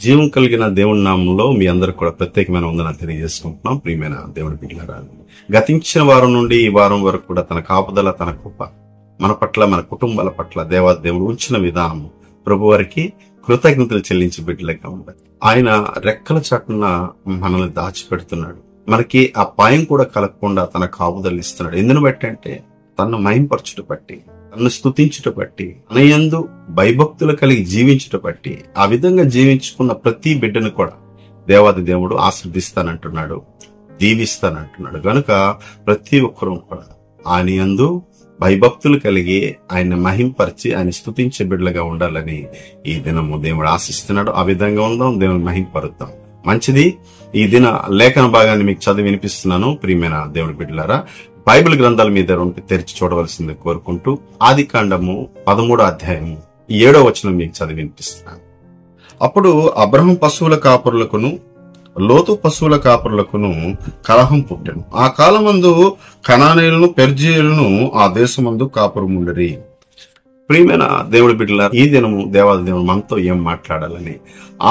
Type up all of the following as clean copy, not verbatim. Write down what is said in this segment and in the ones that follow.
జీవం కలిగిన దేవుని నామంలో మీ అందరికి కూడా ప్రత్యేకమైన వందనాలు తెలియజేసుకుంటున్నాం. ప్రియమైన దేవుని బిడ్డలారా, గతించిన వారం నుండి ఈ వారం వరకు కూడా తన కాపుదల, తన కృప మన పట్ల, మన కుటుంబాల పట్ల దేవాదేవుడు ఉంచిన విధానం ప్రభు వారికి కృతజ్ఞతలు చెల్లించి బిడ్డలుగా ఉండాలి. ఆయన రెక్కల చాటున మనల్ని దాచిపెడుతున్నాడు. మనకి ఆ పాయం కూడా కలగకుండా తన కాపుదలు ఇస్తున్నాడు. ఎందును బట్టి అంటే తనను మహింపరచుట బట్టి, తనను స్తుతించుట బట్టి, తనయందు భయభక్తులు కలిగి జీవించుట బట్టి. ఆ విధంగా జీవించుకున్న ప్రతి బిడ్డను కూడా దేవాది దేవుడు ఆశీర్దిస్తానంటున్నాడు, దీవిస్తానంటున్నాడు. గనుక ప్రతి ఒక్కరూ కూడా ఆయన యందు భయభక్తులు కలిగి ఆయన మహింపరిచి ఆయన స్తుతించే బిడ్డలుగా ఉండాలని ఈ దినము దేవుడు ఆశిస్తున్నాడు. ఆ విధంగా ఉందాం, దేవుని మహింపరుద్దాం. మంచిది. ఈ దిన లేఖన భాగాన్ని మీకు చదివి వినిపిస్తున్నాను. ప్రియమైన దేవుని బిడ్డలారా, బైబిల్ గ్రంథాల మీద తెరిచి చూడవలసింది కోరుకుంటూ ఆదికాండము 13వ అధ్యాయము 7వ వచనం మీకు చదివి వినిపిస్తున్నాను. అప్పుడు అబ్రహం పశువుల కాపరులకును లోతు పశువుల కాపరులకును కలహం పుట్టెను. ఆ కాలమందు కనానీయులను పెర్జీయులను ఆ దేశమందు కాపురముండిరి. ప్రియమైన దేవుడి బిడ్డలారా, ఈ దినము దేవాది దేవుడు మనతో ఏం మాట్లాడాలని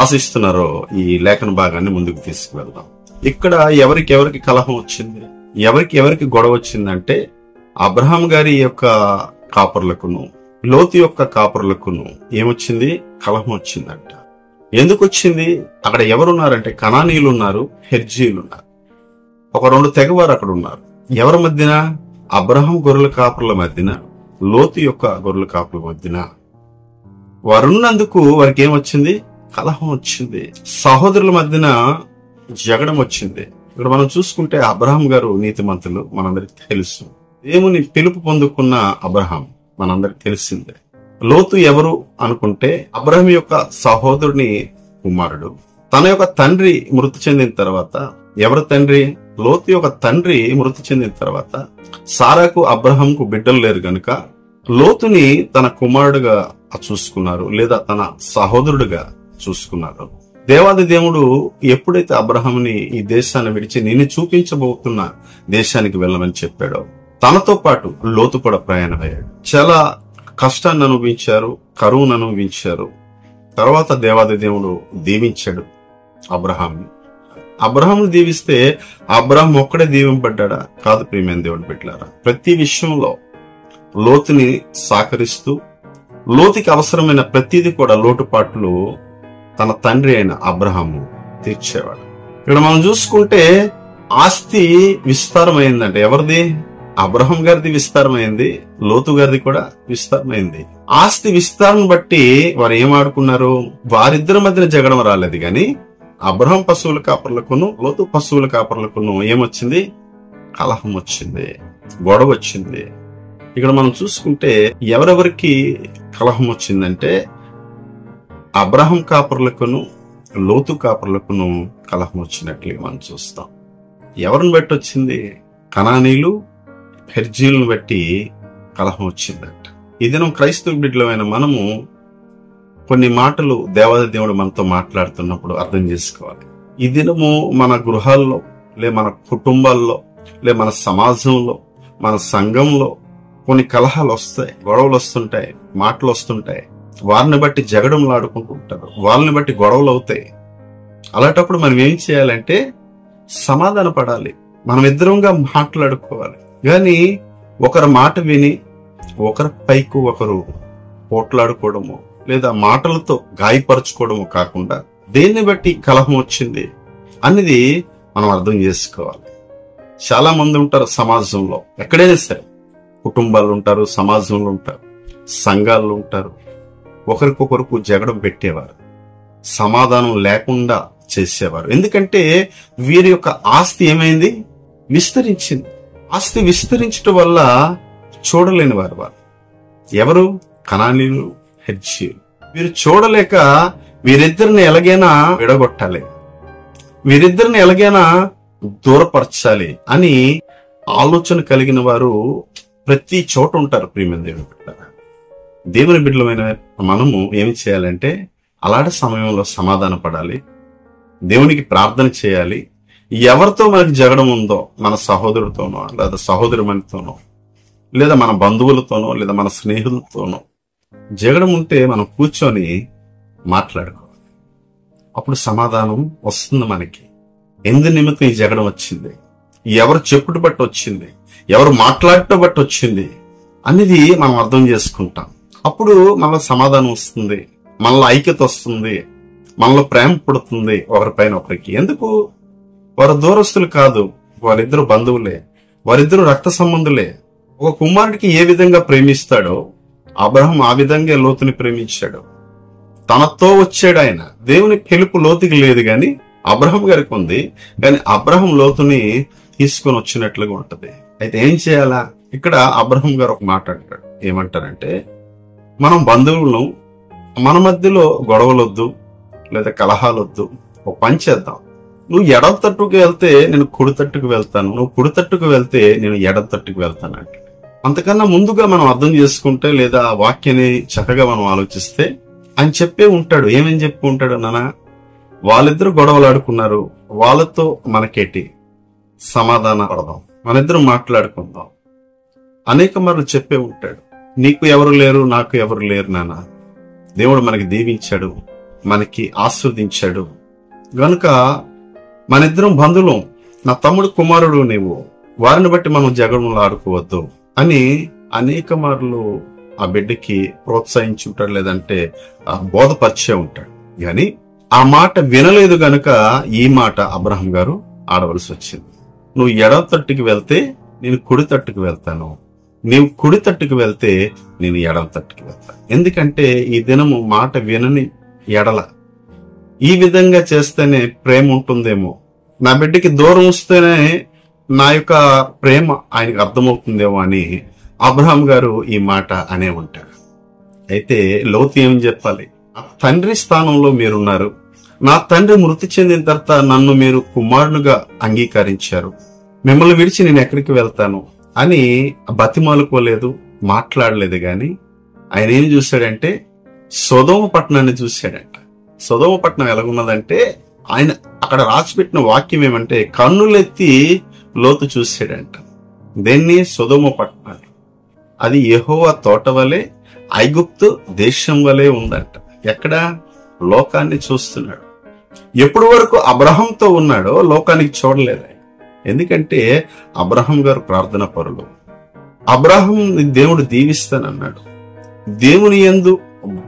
ఆశిస్తున్నారో ఈ లేఖన భాగాన్ని ముందుకు తీసుకువెళ్దాం. ఇక్కడ ఎవరికి కలహం వచ్చింది, ఎవరికి గొడవ వచ్చిందంటే అబ్రహాం గారి యొక్క కాపరులకును లోతు యొక్క కాపరులకును ఏమొచ్చింది? కలహం వచ్చిందంట. ఎందుకు వచ్చింది? అక్కడ ఎవరున్నారంటే కనానీయులు ఉన్నారు, హెర్జీయులు ఉన్నారు. ఒక 2 తెగవారు అక్కడ ఉన్నారు. ఎవరి మధ్యన? అబ్రహాం గొర్రెల కాపరుల మధ్యన, లోతు యొక్క గొర్రెల కాపరుల మధ్యన వారున్నందుకు వారికి ఏమొచ్చింది? కలహం వచ్చింది. సహోదరుల మధ్యన జగడం వచ్చింది. ఇక్కడ మనం చూసుకుంటే అబ్రహాం గారు నీతిమంతులు, మనందరికి తెలుసు. దేవుని పిలుపు పొందుకున్న అబ్రహాం మనందరికి తెలిసిందే. లోతు ఎవరు అనుకుంటే అబ్రహాం యొక్క సహోదరుని కుమారుడు. తన యొక్క తండ్రి మృతి చెందిన తర్వాత, ఎవరి తండ్రి? లోతు యొక్క తండ్రి మృతి చెందిన తర్వాత సారాకు అబ్రహాంకు బిడ్డలు లేరు గనుక లోతుని తన కుమారుడుగా చూసుకున్నారు, లేదా తన సహోదరుడుగా చూసుకున్నారు. దేవాది దేవుడు ఎప్పుడైతే అబ్రహాంని ఈ దేశాన్ని విడిచి నేను చూపించబోతున్న దేశానికి వెళ్ళమని చెప్పాడో, తనతో పాటు లోతు కూడా ప్రయాణమయ్యాడు. చాలా కష్టాన్ని అనుభవించారు, కరువును అనుభవించారు. తర్వాత దేవాది దేవుడు దీవించాడు అబ్రహాంని. అబ్రహాంని దీవిస్తే అబ్రహాం ఒక్కడే దీవింపడ్డా? కాదు. ప్రియమైన దేవుని బిడ్డలారా, ప్రతి విషయంలో లోతుని సహకరిస్తూ లోతుకి అవసరమైన ప్రతిదీ కూడా లోటుపాట్లు తన తండ్రి అయిన అబ్రహాము తీర్చేవాడు. ఇక్కడ మనం చూసుకుంటే ఆస్తి విస్తారమైందంటే ఎవరిది? అబ్రహాం గారిది విస్తారమైంది, లోతు గారిది కూడా విస్తారమైంది. ఆస్తి విస్తారం బట్టి వారు ఏం ఆడుకున్నారు? వారిద్దరి మధ్యన జగడం రాలేదు గాని అబ్రహాం పశువుల కాపర్లకును లోతు పశువుల కాపర్లకును ఏమొచ్చింది? కలహం వచ్చింది, గొడవ వచ్చింది. ఇక్కడ మనం చూసుకుంటే ఎవరెవరికి కలహం వచ్చిందంటే అబ్రహాం కాపర్లకును లోతు కాపర్లకును కలహం వచ్చినట్లుగా మనం చూస్తాం. ఎవరిని బట్టి వచ్చింది? కనానీయులు హెర్జీలను బట్టి కలహం వచ్చిందంట. ఈ దినం క్రైస్తవ బిడ్డలమైన మనము కొన్ని మాటలు దేవాది దేవుడు మనతో మాట్లాడుతున్నప్పుడు అర్థం చేసుకోవాలి. ఈ దినము మన గృహాల్లో, లే మన కుటుంబాల్లో, లే మన సమాజంలో, మన సంఘంలో కొన్ని కలహాలు వస్తాయి, గొడవలు వస్తుంటాయి, మాటలు వస్తుంటాయి. వారిని బట్టి జగడంలు ఆడుకుంటూ ఉంటారు, వాళ్ళని బట్టి గొడవలు అవుతాయి. అలాంటప్పుడు మనం ఏం చేయాలంటే సమాధాన పడాలి, మనం ఇద్దరంగా మాట్లాడుకోవాలి. గాని ఒకరి మాట విని ఒకరి పైకి ఒకరు పోట్లాడుకోవడము, లేదా మాటలతో గాయపరచుకోవడము కాకుండా దేన్ని బట్టి కలహం వచ్చింది అనేది మనం అర్థం చేసుకోవాలి. చాలా మంది ఉంటారు సమాజంలో, ఎక్కడైనా సరే, కుటుంబాలు ఉంటారు, సమాజంలో ఉంటారు, సంఘాల్లో ఉంటారు. ఒకరికొకరికి జగడం పెట్టేవారు, సమాధానం లేకుండా చేసేవారు. ఎందుకంటే వీరి యొక్క ఆస్తి ఏమైంది? విస్తరించింది. ఆస్తి విస్తరించడం వల్ల చూడలేని వారు ఎవరు? కనానీయులు, హెర్జీయులు. వీరు చూడలేక వీరిద్దరిని ఎలాగైనా విడగొట్టాలి, వీరిద్దరిని ఎలాగైనా దూరపరచాలి అని ఆలోచన కలిగిన వారు ప్రతి చోట ఉంటారు. ప్రియమైన దేవుని బిడ్డలారా, దేవుని బిడ్డలమైన మనము ఏమి చేయాలంటే అలాంటి సమయంలో సమాధాన పడాలి, దేవునికి ప్రార్థన చేయాలి. ఎవరితో మనకి జగడం ఉందో, మన సహోదరుడితోనో, లేదా సహోదరుమనితోనో, లేదా మన బంధువులతోనో, లేదా మన స్నేహితులతోనో జగడం ఉంటే మనం కూర్చొని మాట్లాడుకోవాలి. అప్పుడు సమాధానం వస్తుంది మనకి. ఎందు నిమిత్తం ఈ జగడం వచ్చింది, ఎవరు చెప్పుట బట్టి వచ్చింది, ఎవరు మాట్లాడటం బట్టి వచ్చింది అనేది మనం అర్థం చేసుకుంటాం. అప్పుడు మనలో సమాధానం వస్తుంది, మనలో ఐక్యత వస్తుంది, మనలో ప్రేమ పుడుతుంది ఒకరిపైన ఒకరికి. ఎందుకు? వారు దూరస్తులు కాదు, వారిద్దరు బంధువులే, వారిద్దరు రక్త సంబంధులే. ఒక కుమారుడికి ఏ విధంగా ప్రేమిస్తాడో అబ్రహాం ఆ విధంగా లోతుని ప్రేమించాడు. తనతో వచ్చాడు ఆయన. దేవుని పిలుపు లోతుకి లేదు గాని అబ్రహాం గారికి ఉంది, కానీ అబ్రహాం లోతుని తీసుకొని వచ్చినట్లుగా ఉంటది. అయితే ఏం చేయాలా? ఇక్కడ అబ్రహాం గారు ఒక మాట అంటాడు. ఏమంటారంటే, మనం బంధువులను, మన మధ్యలో గొడవలొద్దు, లేదా కలహాలొద్దు, ఒక పని చేద్దాం. నువ్వు ఎడమ తట్టుకు వెళ్తే నేను కుడి తట్టుకు వెళ్తాను, నువ్వు కుడి తట్టుకు వెళ్తే నేను ఎడమ తట్టుకు వెళ్తాను అంటే. అంతకన్నా ముందుగా మనం అర్థం చేసుకుంటే, లేదా ఆ వాక్యాన్ని చక్కగా మనం ఆలోచిస్తే ఆయన చెప్పే ఉంటాడు. ఏమని చెప్పి ఉంటాడు నాన్న? వాళ్ళిద్దరు గొడవలు ఆడుకున్నారు, వాళ్ళతో మనకేటి, సమాధాన పడదాం, మనిద్దరం మాట్లాడుకుందాం. అనేక మార్లు చెప్పే ఉంటాడు. నీకు ఎవరు లేరు, నాకు ఎవరు లేరు నాన్న. దేవుడు మనకి దీవించాడు, మనకి ఆస్వాదించాడు గనుక మనిద్దరం బంధువులం, నా తమ్ముడు కుమారుడు నీవు, వారిని బట్టి మనం జగడంలో ఆడుకోవద్దు అని అనేక మార్లు ఆ బిడ్డకి ప్రోత్సహించి ఉంటాడు, లేదంటే బోధపరిచే ఉంటాడు. గాని ఆ మాట వినలేదు గనుక ఈ మాట అబ్రహాం గారు ఆడవలసి వచ్చింది. నువ్వు ఎడమ తట్టుకు వెళ్తే నేను కుడి తట్టుకు వెళ్తాను, నీవు కుడి తట్టుకు వెళ్తే నేను ఎడమ తట్టుకు వెళ్తాను. ఎందుకంటే ఈ దినము మాట వినని ఎడల ఈ విధంగా చేస్తేనే ప్రేమ ఉంటుందేమో, నా బిడ్డకి దూరం వస్తేనే నా యొక్క ప్రేమ ఆయనకు అర్థమవుతుందేమో అని అబ్రహాం గారు ఈ మాట అనే ఉంటారు. అయితే లోతు ఏమని చెప్పాలి? తండ్రి స్థానంలో మీరున్నారు, నా తండ్రి మృతి చెందిన తర్వాత నన్ను మీరు కుమారునిగా అంగీకరించారు, మిమ్మల్ని విడిచి నేను ఎక్కడికి వెళ్తాను అని బతిమాలుకోలేదు, మాట్లాడలేదు. గాని ఆయన ఏం చూశాడంటే సొదొమ పట్టణాన్ని చూశాడంట. సొదొమ పట్టణం ఎలాగున్నదంటే, ఆయన అక్కడ రాసిపెట్టిన వాక్యం ఏమంటే, కన్నులెత్తి లోతు చూశాడంట. దేన్ని? సొదొమ పట్టణాన్ని. అది యెహోవా తోట వలె, ఐగుప్తు దేశం వలె ఉందంట. ఎక్కడ? లోకాన్ని చూస్తున్నాడు. ఎప్పుడు వరకు అబ్రహాంతో ఉన్నాడో లోకానికి చూడలేదు. ఎందుకంటే అబ్రహాం గారు ప్రార్థన పరులు. అబ్రహాం దేవుడు దీవిస్తానన్నాడు. దేవుని యందు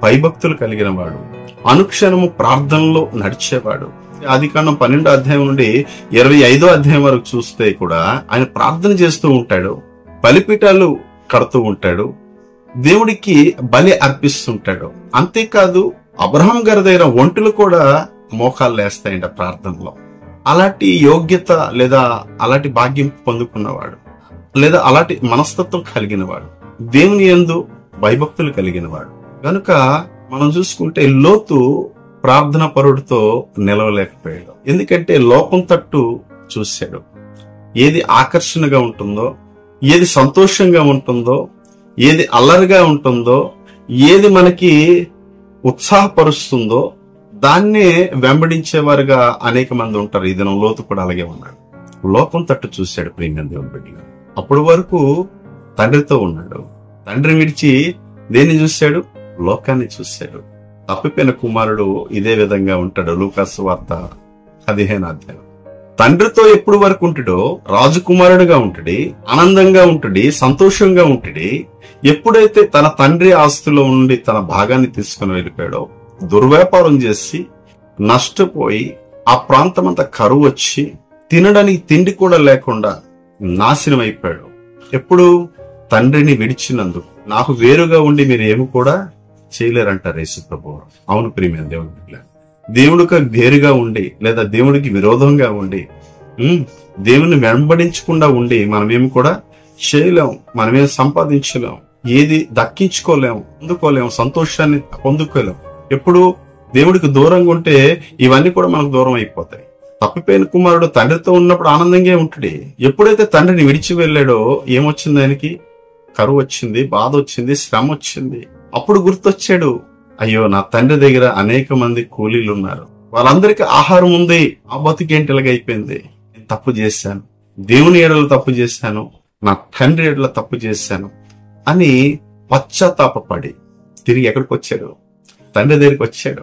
భయభక్తులు కలిగిన వాడు, అనుక్షణము ప్రార్థనలో నడిచేవాడు. ఆదికాండం 12వ అధ్యాయం నుండి 25వ అధ్యాయం వరకు చూస్తే కూడా ఆయన ప్రార్థన చేస్తూ ఉంటాడు, బలిపీఠాలు కడుతూ ఉంటాడు, దేవుడికి బలి అర్పిస్తుంటాడు. అంతేకాదు అబ్రహాం గారి దగ్గర ఒంటులు కూడా మోకాళ్ళు వేస్తాయంట ప్రార్థనలో. అలాంటి యోగ్యత లేదా అలాంటి భాగ్యం పొందుకున్నవాడు, లేదా అలాంటి మనస్తత్వం కలిగినవాడు, దేవుని యందు భయభక్తులు కలిగినవాడు. కనుక మనం చూసుకుంటే లోతు ప్రార్థన పరుడితో నిలవలేకపోయాడు. ఎందుకంటే లోకం తట్టు చూశాడు. ఏది ఆకర్షణగా ఉంటుందో, ఏది సంతోషంగా ఉంటుందో, ఏది అల్లరిగా ఉంటుందో, ఏది మనకి ఉత్సాహపరుస్తుందో దాన్నే వెంబడించేవారుగా అనేక మంది ఉంటారు. ఈ దినం లోతు కూడా అలాగే ఉన్నాడు. లోకం తట్టు చూశాడు ప్రియమైన దేవుని బిడ్డలు. అప్పటి వరకు తండ్రితో ఉన్నాడు. తండ్రిని విడిచి దేన్ని చూశాడు? లోకాన్ని చూశాడు. తప్పిపోయిన కుమారుడు ఇదే విధంగా ఉంటాడు. లూకాసు వార్త 15వ అధ్యాయం. తండ్రితో ఎప్పుడు వరకు ఉంటాడో రాజకుమారుడిగా ఉంటాడు, ఆనందంగా ఉంటాడు, సంతోషంగా ఉంటాడు. ఎప్పుడైతే తన తండ్రి ఆస్తులో నుండి తన భాగాన్ని తీసుకుని వెళ్ళిపోయాడో, దుర్వ్యాపారం చేసి నష్టపోయి ఆ ప్రాంతం అంతా కరువు వచ్చి తినడానికి తిండి కూడా లేకుండా నాశనం అయిపోయాడు. ఎప్పుడు? తండ్రిని విడిచినందుకు. నాకు వేరుగా ఉండి మీరు ఏమి కూడా చేయలేరంటారు యేసు ప్రభువు. అవును ప్రియమైన దేవుని బిడ్డ, దేవుడికి వేరుగా ఉండి లేదా దేవుడికి విరోధంగా ఉండి దేవుని వెంబడించకుండా ఉండి మనమేమి కూడా చేయలేం, మనమేం సంపాదించలేం, ఏది దక్కించుకోలేము, పొందుకోలేము, సంతోషాన్ని పొందుకోలేం. ఎప్పుడు దేవుడికి దూరంగా ఉంటే ఇవన్నీ కూడా మనకు దూరం అయిపోతాయి. తప్పిపోయిన కుమారుడు తండ్రితో ఉన్నప్పుడు ఆనందంగా ఉంటాడు. ఎప్పుడైతే తండ్రిని విడిచి వెళ్ళాడో ఏమొచ్చింది? ఆయనకి కరువు వచ్చింది, బాధ వచ్చింది, శ్రమ వచ్చింది. అప్పుడు గుర్తొచ్చాడు, అయ్యో నా తండ్రి దగ్గర అనేక మంది కూలీలు ఉన్నారు, వాళ్ళందరికీ ఆహారం ఉంది, ఆ బతుకేంటి ఇలాగ అయిపోయింది, నేను తప్పు చేశాను, దేవుని ఎడల తప్పు చేశాను, నా తండ్రి ఎడల తప్పు చేశాను అని పశ్చాత్తాపడి తిరిగి ఎక్కడికి వచ్చాడు? తండ్రి దగ్గరికి వచ్చాడు.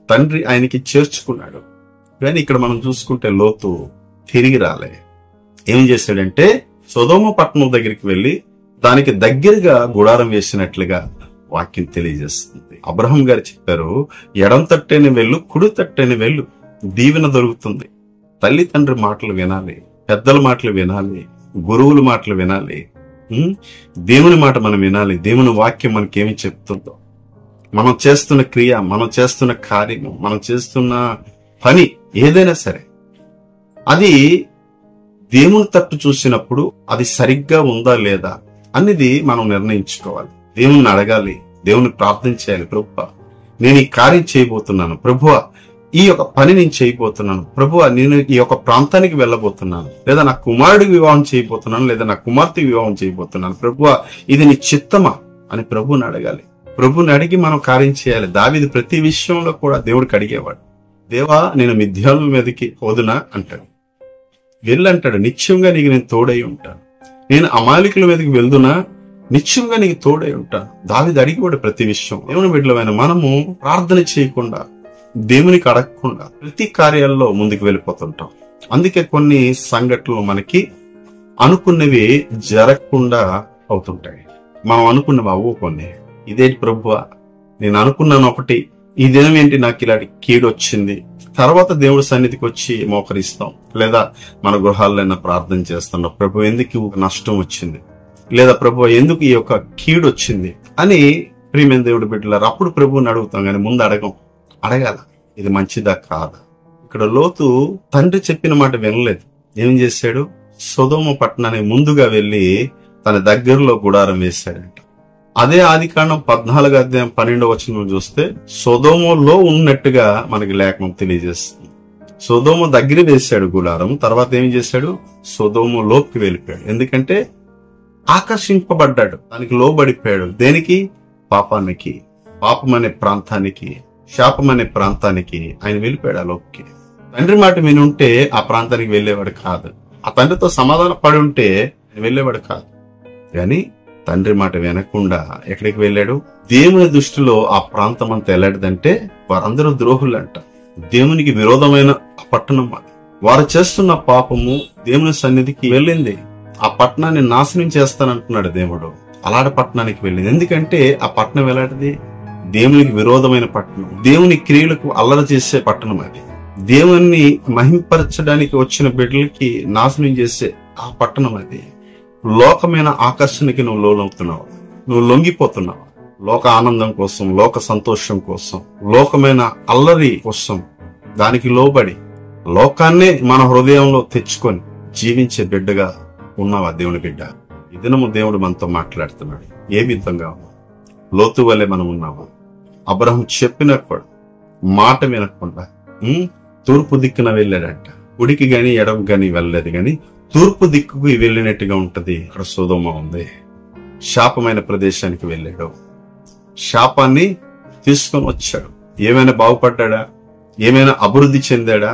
తండ్రి ఆయనకి చేర్చుకున్నాడు. కానీ ఇక్కడ మనం చూసుకుంటే లోతు తిరిగి రాలే. ఏం చేశాడంటే సొదొమ పట్టణం దగ్గరికి వెళ్లి దానికి దగ్గరగా గుడారం వేసినట్లుగా వాక్యం తెలియజేస్తుంది. అబ్రహాం గారు చెప్పారు, ఎడం తట్టేని వెళ్ళు, కుడి తట్టేని వెళ్ళు, దీవెన దొరుకుతుంది. తల్లి తండ్రి మాటలు వినాలి, పెద్దల మాటలు వినాలి, గురువుల మాటలు వినాలి, దేవుని మాట మనం వినాలి. దేవుని వాక్యం మనకేమి చెప్తుందో, మనం చేస్తున్న క్రియ, మనం చేస్తున్న కార్యము, మనం చేస్తున్న పని ఏదైనా సరే అది దేవుని తట్టు చూసినప్పుడు అది సరిగ్గా ఉందా లేదా అనేది మనం నిర్ణయించుకోవాలి. దేవుని అడగాలి, దేవుని ప్రార్థన చేయాలి. ప్రభువా, నేను ఈ కార్యం చేయబోతున్నాను, ప్రభువా ఈ యొక్క పని నేను చేయబోతున్నాను, ప్రభువా నేను ఈ యొక్క ప్రాంతానికి వెళ్ళబోతున్నాను, లేదా నా కుమారుడికి వివాహం చేయబోతున్నాను, లేదా నా కుమార్తెకి వివాహం చేయబోతున్నాను, ప్రభువా ఇది నీ చిత్తమా అని ప్రభువుని అడగాలి. ప్రభువుని అడిగి మనం కార్యం చేయాలి. దావీదు ప్రతి విషయంలో కూడా దేవుడికి అడిగేవాడు. దేవా నేను మిద్యానుల మీదకి పోదునా అంటాడు, వెళ్ళంటాడు, నిత్యంగా నీకు నేను తోడై ఉంటాను. నేను అమాలికుల మీదకి వెళ్దునా, నిత్యంగా నీకు తోడై ఉంటాను. దావీదు అడిగేవాడు ప్రతి విషయం. దేవుని బిడ్డలమైన మనము ప్రార్థన చేయకుండా, దేవునికి అడగకుండా ప్రతి కార్యాల్లో ముందుకు వెళ్ళిపోతుంటాం. అందుకే కొన్ని సంఘటనలు మనకి అనుకున్నవి జరగకుండా అవుతుంటాయి. మనం అనుకున్నవి అవ్వు కొన్ని. ఇదేంటి ప్రభువా, నేను అనుకున్నాను ఒకటి, ఈ దినం ఏంటి నాకు ఇలాంటి కీడు వచ్చింది. తర్వాత దేవుడి సన్నిధికి వచ్చి మోకరిస్తాం, లేదా మన గృహాల్లో ప్రార్థన చేస్తున్నాం, ప్రభు ఎందుకు నష్టం వచ్చింది, లేదా ప్రభు ఎందుకు ఈ యొక్క కీడు వచ్చింది అని ప్రియమైన దేవుడి బిడ్డలారు అప్పుడు ప్రభువుని అడుగుతాం. కానీ ముందు అడగాల ఇది మంచిదా కాదా. ఇక్కడ లోతు తండ్రి చెప్పిన మాట వినలేదు. ఏం చేశాడు, సొదొమ పట్టణానికి ముందుగా వెళ్లి తన దగ్గరలో గుడారం వేశాడంట. అదే ఆదికాండం 14:12 చూస్తే సొదొమలో ఉన్నట్టుగా మనకి లేఖనం తెలియజేస్తుంది. సొదొమ దగ్గర వేశాడు గుడారం, తర్వాత ఏం చేశాడు, సొదొమలోకి వెళ్ళిపోయాడు. ఎందుకంటే ఆకర్షింపబడ్డాడు, దానికి లోబడిపోయాడు. దేనికి, పాపానికి, పాపం అనే ప్రాంతానికి, శాపం అనే ప్రాంతానికి ఆయన వెళ్ళిపోయాడు. ఆ లోకి తండ్రి మాట వినుంటే ఆ ప్రాంతానికి వెళ్ళేవాడు కాదు. ఆ తండ్రితో సమాధాన పడి ఉంటే వెళ్ళేవాడు కాదు. కానీ తండ్రి మాట వినకుండా ఎక్కడికి వెళ్ళాడు, దేవుని దృష్టిలో ఆ ప్రాంతం అంతా ఎలాంటిదంటే వారందరూ ద్రోహులు అంట. దేవునికి విరోధమైన పట్టణం అది. వారు చేస్తున్న పాపము దేవుని సన్నిధికి వెళ్ళింది. ఆ పట్టణాన్ని నాశనం చేస్తానంటున్నాడు దేవుడు. అలాంటి పట్టణానికి వెళ్ళింది. ఎందుకంటే ఆ పట్టణం ఎలాంటిది, దేవునికి విరోధమైన పట్టణం, దేవుని క్రియలకు అల్లరి చేసే పట్టణం అది. దేవుణ్ణి మహింపరచడానికి వచ్చిన బిడ్డలకి నాశనం చేసే ఆ పట్టణం అది. లోకమైన ఆకర్షణకి నువ్వు లోనవుతున్నావు, నువ్వు లొంగిపోతున్నావు. లోక ఆనందం కోసం, లోక సంతోషం కోసం, లోకమైన అల్లరి కోసం దానికి లోబడి లోకాన్నే మన హృదయంలో తెచ్చుకొని జీవించే బిడ్డగా ఉన్నావా దేవుని బిడ్డ? ఈ దినము దేవుడు మనతో మాట్లాడుతున్నాడు. ఏ విధంగా లోతు వలె మనం ఉన్నాము. అబ్రహాం చెప్పినప్పుడు మాట వినకుండా తూర్పు దిక్కున వెళ్ళాడంట. కుడికి గాని ఎడం గాని వెళ్ళలేదు, గాని తూర్పు దిక్కుకు వెళ్ళినట్టుగా ఉంటది. అక్కడ సొదొమ ఉంది. శాపమైన ప్రదేశానికి వెళ్ళాడు, శాపాన్ని తీసుకొని వచ్చాడు. ఏమైనా బాగుపడ్డా, ఏమైనా అభివృద్ధి చెందాడా?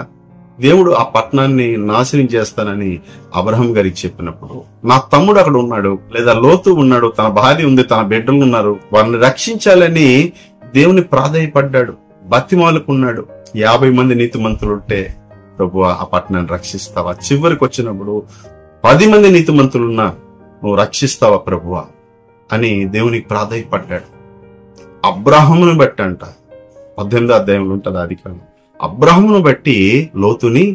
దేవుడు ఆ పట్టణాన్ని నాశనం చేస్తానని అబ్రహాం గారికి చెప్పినప్పుడు, నా తమ్ముడు అక్కడ ఉన్నాడు, లేదా లోతు ఉన్నాడు, తన భార్య ఉంది, తన బిడ్డలు ఉన్నారు, వారిని రక్షించాలని దేవుని ప్రాధేయపడ్డాడు, బతిమాలుకున్నాడు. 50 మంది నీతిమంతులుంటే ప్రభువా ఆ పట్టణాన్ని రక్షిస్తావా? చివరికి వచ్చినప్పుడు 10 మంది నీతిమంతులున్నా నువ్వు రక్షిస్తావా ప్రభువా అని దేవునికి ప్రాధేయపడ్డాడు. అబ్రాహామును బట్టి అంట 18వ అధ్యాయంలో ఉంటుంది ఆదికాండం. అబ్రాహామును బట్టి లోతుని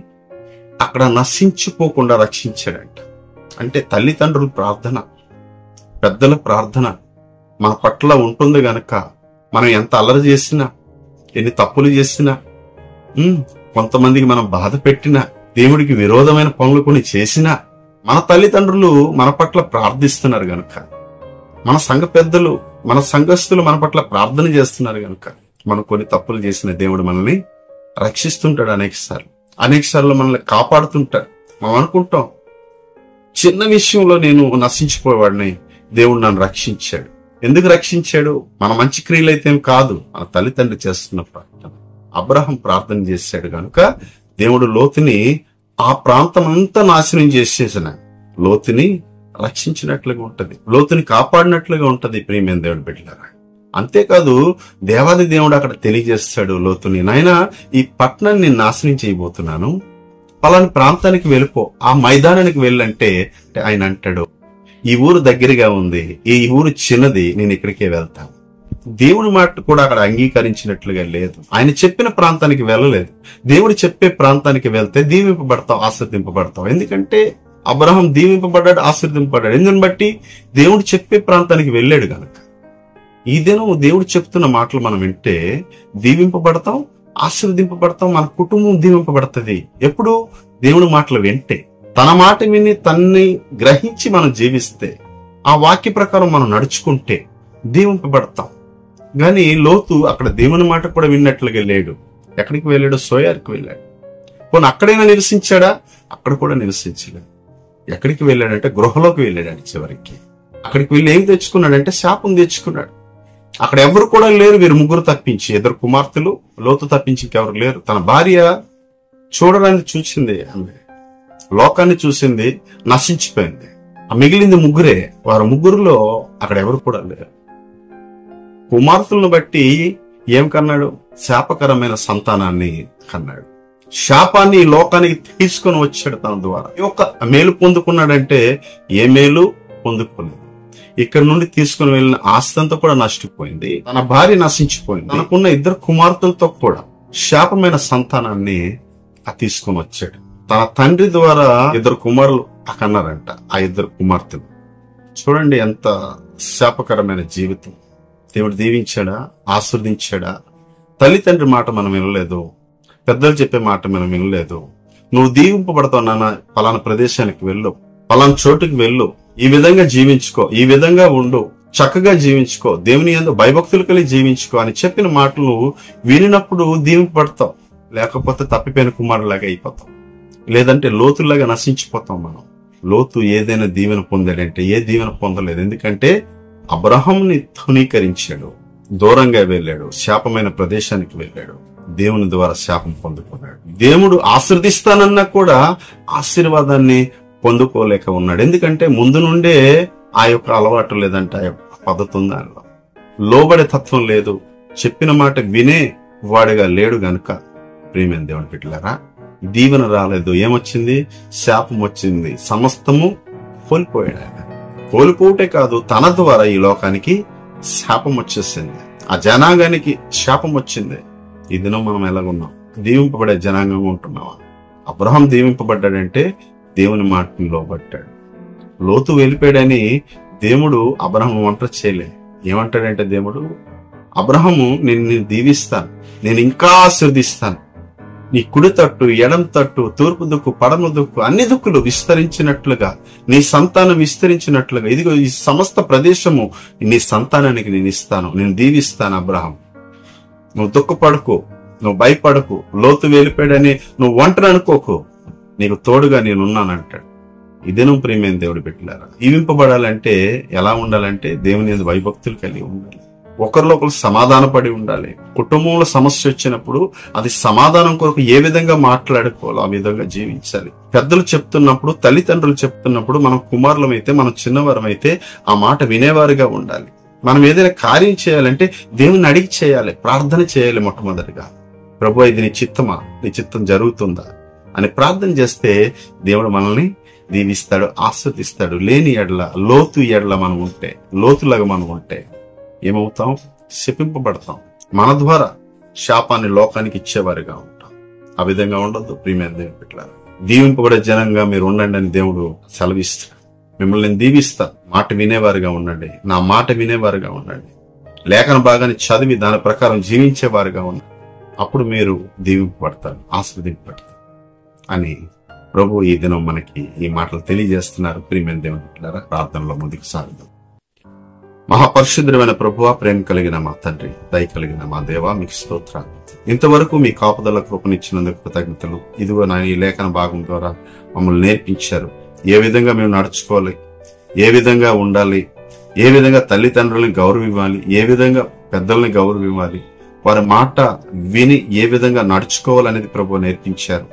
అక్కడ నశించిపోకుండా రక్షించాడంట. అంటే తల్లిదండ్రుల ప్రార్థన, పెద్దల ప్రార్థన మన పట్ల ఉంటుంది గనక మనం ఎంత అల్లరి చేసినా, ఎన్ని తప్పులు చేసినా, కొంతమందికి మనం బాధ పెట్టినా, దేవుడికి విరోధమైన పనులు కొన్ని చేసినా, మన తల్లిదండ్రులు మన పట్ల ప్రార్థిస్తున్నారు గనుక, మన సంఘ పెద్దలు, మన సంఘస్థులు మన పట్ల ప్రార్థన చేస్తున్నారు గనుక మనం కొన్ని తప్పులు చేసిన దేవుడు మనల్ని రక్షిస్తుంటాడు. అనేక సార్లు మనల్ని కాపాడుతుంటాడు. మనం అనుకుంటాం చిన్న విషయంలో నేను నశించిపోయేవాడిని, దేవుడు నన్ను రక్షించాడు. ఎందుకు రక్షించాడు? మన మంచి క్రియలైతే ఏం కాదు, మన తల్లిదండ్రులు చేస్తున్న ప్రార్థన. అబ్రహాం ప్రార్థన చేశాడు గనుక దేవుడు లోతుని ఆ ప్రాంతం అంతా నాశనం చేసేసిన లోతుని రక్షించినట్లుగా ఉంటది, లోతుని కాపాడినట్లుగా ఉంటది. ప్రియమైన దేవుడి బిడ్డలారా, అంతేకాదు దేవాది దేవుడు అక్కడ తెలియజేస్తాడు లోతుని, నాయనా ఈ పట్టణాన్ని నాశనం చేయబోతున్నాను, పలాని ప్రాంతానికి వెళ్ళిపో, ఆ మైదానానికి వెళ్ళంటే ఆయన అంటాడు ఈ ఊరు దగ్గరగా ఉంది, ఈ ఊరు చిన్నది, నేను ఇక్కడికే వెళ్తాను. దేవుని మాట కూడా అక్కడ అంగీకరించినట్లుగా లేదు. ఆయన చెప్పిన ప్రాంతానికి వెళ్ళలేదు. దేవుడు చెప్పే ప్రాంతానికి వెళ్తే దీవింపబడతావు, ఆశీర్వదింపబడతావు. ఎందుకంటే అబ్రహాం దీవింపబడ్డాడు, ఆశీర్వదింపబడ్డాడు. ఎందుని బట్టి దేవుడు చెప్పే ప్రాంతానికి వెళ్ళాడు గనక. ఈ దినం దేవుడు చెప్తున్న మాటలు మనం వింటే దీవింపబడతాం, ఆశీర్వదింపబడతాం, మన కుటుంబం దీవింపబడుతుంది. ఎప్పుడు? దేవుని మాటలు వింటే, తన మాట విని తన్ని గ్రహించి మనం జీవిస్తే, ఆ వాక్య ప్రకారం మనం నడుచుకుంటే దీవింపబడతాం. గాని లోతు అక్కడ దేవుని మాట కూడా విన్నట్లుగా లేడు. ఎక్కడికి వెళ్ళాడు? సోయార్కి వెళ్ళాడు. పోనీ అక్కడైనా నివసించాడా? అక్కడ కూడా నివసించలేడు. ఎక్కడికి వెళ్ళాడంటే గృహలోకి వెళ్ళాడు. చివరికి అక్కడికి వెళ్ళి ఏం తెచ్చుకున్నాడంటే శాపం తెచ్చుకున్నాడు. అక్కడ ఎవరు కూడా లేరు, వీరు ముగ్గురు తప్పించి, 2 కుమార్తెలు, లోతు తప్పించి ఇంకెవరు లేరు. తన భార్య చూడడానికి చూసింది, ఆమె లోకాన్ని చూసింది, నశించిపోయింది. ఆ మిగిలింది ముగ్గురే. వారు ముగ్గురులో అక్కడ ఎవరు కూడా లేరు. కుమార్తెలను బట్టి ఏం కన్నాడు? శాపకరమైన సంతానాన్ని కన్నాడు. శాపాన్ని ఈ లోకానికి తీసుకొని వచ్చాడు తన ద్వారా. ఈ యొక్క మేలు పొందుకున్నాడంటే ఏ మేలు పొందుకోలేదు. ఇక్కడ నుండి తీసుకుని వెళ్ళిన ఆస్తంతా కూడా నష్టపోయింది. తన భార్య నశించిపోయింది. తనకున్న 2 కుమార్తెలతో కూడా శాపమైన సంతానాన్ని తీసుకొని వచ్చాడు. తన తండ్రి ద్వారా 2 కుమారులు కన్నారంట. ఆ 2 కుమార్తెలు చూడండి ఎంత శాపకరమైన జీవితం. దేవుడు దీవించాడా? ఆశీర్వదించాడా? తల్లిదండ్రి మాట మనం వినలేదు, పెద్దలు చెప్పే మాట మనం వినలేదు. నువ్వు దీవింపబడతావు నాన్న, పలానా ప్రదేశానికి వెళ్ళు, పలానా చోటుకి వెళ్ళు, ఈ విధంగా జీవించుకో, ఈ విధంగా ఉండు, చక్కగా జీవించుకో, దేవుని యందు భయభక్తులు కలిగి జీవించుకో అని చెప్పిన మాటలు నువ్వు వినినప్పుడు దీవింపబడతావు. లేకపోతే తప్పిపోయిన కుమారులాగా అయిపోతాం, లేదంటే లోతులాగా నశించిపోతాం మనం. లోతు ఏదైనా దీవెన పొందాడంటే ఏ దీవెన పొందలేదు. ఎందుకంటే అబ్రహాంని తునీకరించాడు, దూరంగా వెళ్ళాడు, శాపమైన ప్రదేశానికి వెళ్ళాడు, దేవుని ద్వారా శాపం పొందుకున్నాడు. దేవుడు ఆశీర్దిస్తానన్నా కూడా ఆశీర్వాదాన్ని పొందుకోలేక ఉన్నాడు. ఎందుకంటే ముందు నుండే ఆ యొక్క అలవాటు లేదంటే ఆ యొక్క పద్ధతి ఉంది. దానిలో లోబడే తత్వం లేదు, చెప్పిన మాట వినే వాడిగా లేడు గనుక ప్రియమైన దేవుని బిడ్డలారా, దీవెన రాలేదు. ఏమొచ్చింది? శాపం వచ్చింది. సమస్తము కోల్పోయాడు. ఆయన కోల్పోవటే కాదు, తన ద్వారా ఈ లోకానికి శాపం వచ్చేసింది. ఆ జనాంగానికి శాపం వచ్చింది. ఈ దినం మనం ఎలాగున్నాం? దీవింపబడే జనాంగంగా ఉంటున్నావా? అబ్రహాం దీవింపబడ్డాడంటే దేవుని మాటను లోబడ్డాడు. లోతు వెళ్ళిపోయాడని దేవుడు అబ్రహాం వంట చేయలే. ఏమంటాడంటే దేవుడు, అబ్రహాము నేను దీవిస్తాను, నేను ఇంకా ఆశీర్దిస్తాను, నీ కుడి తట్టు, ఎడం తట్టు, తూర్పు దుక్కు, పడమ దుక్కు, అన్ని దుక్కులు విస్తరించినట్లుగా, నీ సంతానం విస్తరించినట్లుగా, ఇదిగో ఈ సమస్త ప్రదేశము నీ సంతానానికి నేను ఇస్తాను, నేను దీవిస్తాను. అబ్రహాం, నువ్వు దుఃఖపడకు, నువ్వు భయపడకు, లోతు వెళ్ళిపోయాడని నువ్వు ఒంటరి అనుకోకు, నీకు తోడుగా నేనున్నానంటాడు. ఈ దినం ప్రియమైన దేవుడి బిడ్డలారా, దీవింపబడాలంటే ఎలా ఉండాలంటే దేవుని యందు భయభక్తులు కలిగి ఉండాలి, ఒకరిలో ఒకరు సమాధానపడి ఉండాలి. కుటుంబంలో సమస్య వచ్చినప్పుడు అది సమాధానం కొరకు ఏ విధంగా మాట్లాడుకోవాలో ఆ విధంగా జీవించాలి. పెద్దలు చెప్తున్నప్పుడు, తల్లిదండ్రులు చెప్తున్నప్పుడు మనం కుమారులమైతే, మనం చిన్నవారమైతే ఆ మాట వినేవారుగా ఉండాలి. మనం ఏదైనా కార్యం చేయాలంటే దేవుని అడిగి చేయాలి, ప్రార్థన చేయాలి. మొట్టమొదటిగా ప్రభు ఇది నీ చిత్తమా, నీ చిత్తం జరుగుతుందా అని ప్రార్థన చేస్తే దేవుడు మనల్ని దీవిస్తాడు, ఆశీర్వదిస్తాడు. లేని ఎడల, లోతు ఎడల మనం ఉంటే, లోతులాగా మనం ఉంటే ఏమవుతాం? శపింపబడతాం. మన ద్వారా శాపాన్ని లోకానికి ఇచ్చేవారిగా ఉంటాం. ఆ విధంగా ఉండద్దు ప్రియమైన దేవుని బిడ్డలారా. దీవింపబడే జనంగా మీరు ఉండండి అని దేవుడు సెలవిస్తాడు. మిమ్మల్ని నేను దీవిస్తాను, మాట వినేవారుగా ఉండండి, నా మాట వినేవారుగా ఉండండి, లేఖన భాగాన్ని చదివి దాని ప్రకారం జీవించేవారుగా ఉండండి. అప్పుడు మీరు దీవింపబడతారు, ఆశీర్వదింపబడతారు అని ప్రభు ఈ దినం మనకి ఈ మాటలు తెలియజేస్తున్నారు. ప్రియమైన దేవుని బిడ్డలారా, ప్రార్థనలో ముందుకు సాగుదాం. మహాపరిశుద్ధమైన ప్రభువా, ప్రేమ కలిగిన మా తండ్రి, దయ కలిగిన మా దేవా, మీకు స్తోత్రాలు. ఇంతవరకు మీ కాపుదల కృపనిచ్చినందుకు కృతజ్ఞతలు. ఇదిగో నా ఈ లేఖన భాగం ద్వారా మమ్మల్ని నేర్పించారు. ఏ విధంగా మేము నడుచుకోవాలి, ఏ విధంగా ఉండాలి, ఏ విధంగా తల్లిదండ్రులని గౌరవివ్వాలి, ఏ విధంగా పెద్దల్ని గౌరవివ్వాలి, వారి మాట విని ఏ విధంగా నడుచుకోవాలనేది ప్రభు నేర్పించారు.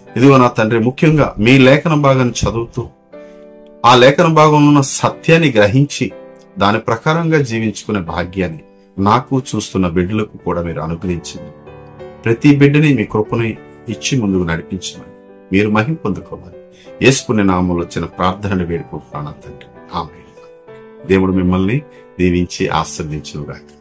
ఇదిగో నా తండ్రి, ముఖ్యంగా మీ లేఖన భాగాన్ని చదువుతూ ఆ లేఖన భాగంలో ఉన్న సత్యాన్ని గ్రహించి దాని ప్రకారంగా జీవించుకునే భాగ్యాన్ని నాకు చూస్తున్న బిడ్డలకు కూడా మీరు అనుగ్రహించండి. ప్రతి బిడ్డని మీ కృపని ఇచ్చి ముందుకు నడిపించమని మీరు మహిమ పొందుకోవాలి. యేసు పుణ్య నామములో వచ్చిన ప్రార్థనను వేడుకుంటున్నాను తండ్రి. ఆమేన్. దేవుడు మిమ్మల్ని దీవించి ఆశీర్వదించును గాక.